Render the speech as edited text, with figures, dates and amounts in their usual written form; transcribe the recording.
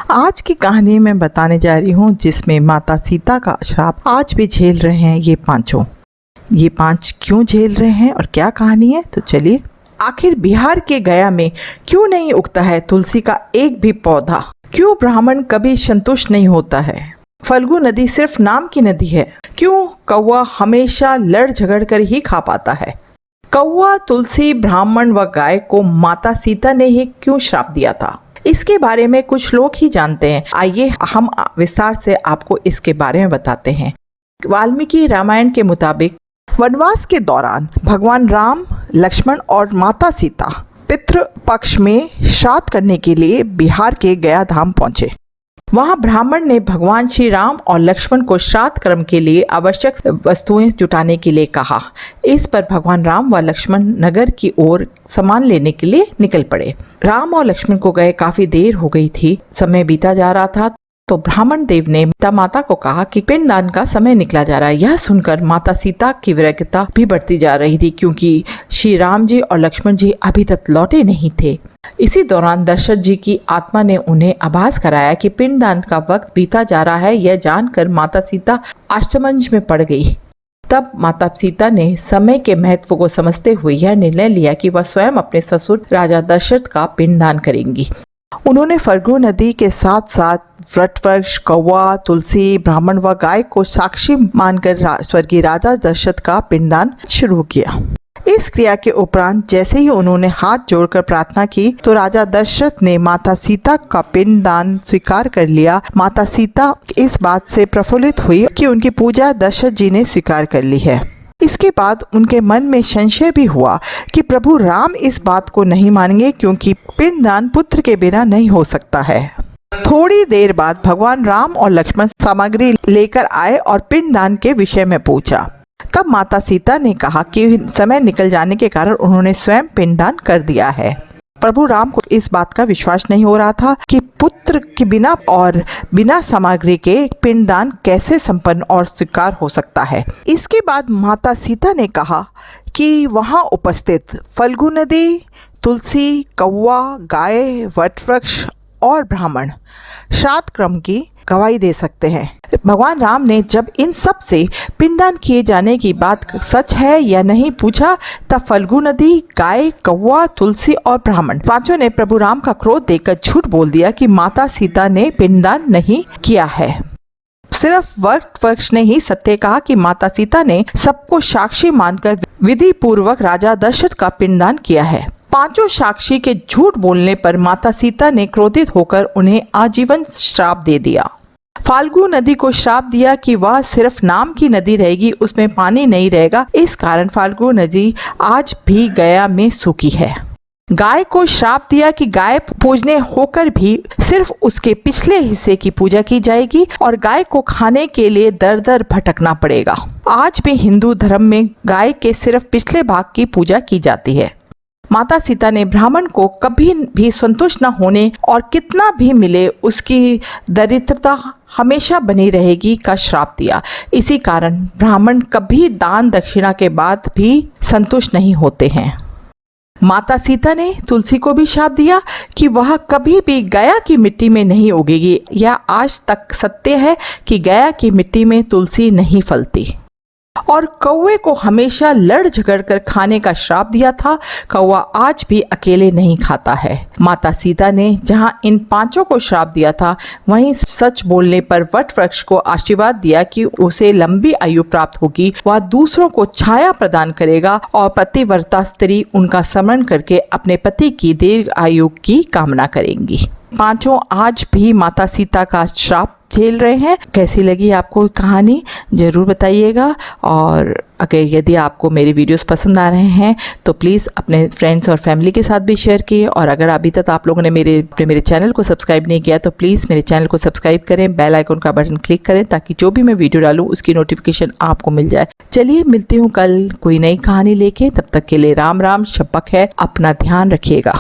आज की कहानी मैं बताने जा रही हूँ जिसमें माता सीता का श्राप आज भी झेल रहे हैं ये पांच क्यों झेल रहे हैं और क्या कहानी है, तो चलिए। आखिर बिहार के गया में क्यों नहीं उगता है तुलसी का एक भी पौधा? क्यों ब्राह्मण कभी संतुष्ट नहीं होता है? फल्गु नदी सिर्फ नाम की नदी है। क्यों कौवा हमेशा लड़ झगड़ कर ही खा पाता है? कौवा, तुलसी, ब्राह्मण व गाय को माता सीता ने ही क्यों श्राप दिया था? इसके बारे में कुछ लोग ही जानते हैं। आइए हम विस्तार से आपको इसके बारे में बताते हैं। वाल्मीकि रामायण के मुताबिक वनवास के दौरान भगवान राम, लक्ष्मण और माता सीता पितृ पक्ष में श्राद्ध करने के लिए बिहार के गया धाम पहुंचे। वहां ब्राह्मण ने भगवान श्री राम और लक्ष्मण को श्राद्ध कर्म के लिए आवश्यक वस्तुएं जुटाने के लिए कहा। इस पर भगवान राम व लक्ष्मण नगर की ओर सामान लेने के लिए निकल पड़े। राम और लक्ष्मण को गए काफी देर हो गई थी। समय बीता जा रहा था तो ब्राह्मण देव ने माता को कहा कि पिंडदान का समय निकला जा रहा है। यह सुनकर माता सीता की विरक्ति भी बढ़ती जा रही थी क्योंकि श्री राम जी और लक्ष्मण जी अभी तक लौटे नहीं थे। इसी दौरान दशरथ जी की आत्मा ने उन्हें आभास कराया कि पिंडदान का वक्त बीता जा रहा है। यह जानकर माता सीता आश्चर्य में पड़ गई। तब माता सीता ने समय के महत्व को समझते हुए यह निर्णय लिया कि वह स्वयं अपने ससुर राजा दशरथ का पिंडदान करेंगी। उन्होंने फल्गु नदी के साथ साथ वटवृक्ष, कौवा, तुलसी, ब्राह्मण व गाय को साक्षी मानकर स्वर्गीय राजा दशरथ का पिंडदान शुरू किया। इस क्रिया के उपरांत जैसे ही उन्होंने हाथ जोड़कर प्रार्थना की तो राजा दशरथ ने माता सीता का पिंडदान स्वीकार कर लिया। माता सीता इस बात से प्रफुल्लित हुई कि उनकी पूजा दशरथ जी ने स्वीकार कर ली है। इसके बाद उनके मन में संशय भी हुआ कि प्रभु राम इस बात को नहीं मानेंगे क्योंकि पिंडदान पुत्र के बिना नहीं हो सकता है। थोड़ी देर बाद भगवान राम और लक्ष्मण सामग्री लेकर आए और पिंडदान के विषय में पूछा। तब माता सीता ने कहा कि समय निकल जाने के कारण उन्होंने स्वयं पिंडदान कर दिया है। प्रभु राम को इस बात का विश्वास नहीं हो रहा था कि पुत्र के बिना और बिना सामग्री के पिंडदान कैसे संपन्न और स्वीकार हो सकता है। इसके बाद माता सीता ने कहा कि वहां उपस्थित फल्गु नदी, तुलसी, कौवा, गाय, वटवृक्ष और ब्राह्मण श्राद्ध क्रम की गवाही दे सकते हैं। भगवान राम ने जब इन सब से पिंडदान किए जाने की बात सच है या नहीं पूछा, तब फल्गु नदी, गाय, कौवा, तुलसी और ब्राह्मण पांचों ने प्रभु राम का क्रोध देखकर झूठ बोल दिया कि माता सीता ने पिंडदान नहीं किया है। सिर्फ वटवृक्ष ने ही सत्य कहा कि माता सीता ने सबको साक्षी मानकर विधि पूर्वक राजा दशरथ का पिंडदान किया है। पांचों साक्षी के झूठ बोलने पर माता सीता ने क्रोधित होकर उन्हें आजीवन श्राप दे दिया। फाल्गु नदी को श्राप दिया कि वह सिर्फ नाम की नदी रहेगी, उसमें पानी नहीं रहेगा। इस कारण फाल्गु नदी आज भी गया में सूखी है। गाय को श्राप दिया कि गाय पूजने होकर भी सिर्फ उसके पिछले हिस्से की पूजा की जाएगी और गाय को खाने के लिए दर दर भटकना पड़ेगा। आज भी हिंदू धर्म में गाय के सिर्फ पिछले भाग की पूजा की जाती है। माता सीता ने ब्राह्मण को कभी भी संतुष्ट न होने और कितना भी मिले उसकी दरिद्रता हमेशा बनी रहेगी का श्राप दिया। इसी कारण ब्राह्मण कभी दान दक्षिणा के बाद भी संतुष्ट नहीं होते हैं। माता सीता ने तुलसी को भी श्राप दिया कि वह कभी भी गया की मिट्टी में नहीं उगेगी। यह आज तक सत्य है कि गया की मिट्टी में तुलसी नहीं फलती। और कौवे को हमेशा लड़ झगड़ कर खाने का श्राप दिया था। कौवा आज भी अकेले नहीं खाता है। माता सीता ने जहां इन पांचों को श्राप दिया था, वहीं सच बोलने पर वटवृक्ष को आशीर्वाद दिया कि उसे लंबी आयु प्राप्त होगी, वह दूसरों को छाया प्रदान करेगा और पतिव्रता स्त्री उनका स्मरण करके अपने पति की दीर्घ आयु की कामना करेंगी। पांचों आज भी माता सीता का श्राप झेल रहे हैं। कैसी लगी आपको कहानी ज़रूर बताइएगा। और अगर यदि आपको मेरे वीडियोस पसंद आ रहे हैं तो प्लीज़ अपने फ्रेंड्स और फैमिली के साथ भी शेयर कीजिए। और अगर अभी तक आप लोगों ने मेरे चैनल को सब्सक्राइब नहीं किया तो प्लीज़ मेरे चैनल को सब्सक्राइब करें, बेल आइकन का बटन क्लिक करें ताकि जो भी मैं वीडियो डालूँ उसकी नोटिफिकेशन आपको मिल जाए। चलिए मिलती हूँ कल कोई नई कहानी लेके। तब तक के लिए राम राम, शब्बक है, अपना ध्यान रखिएगा।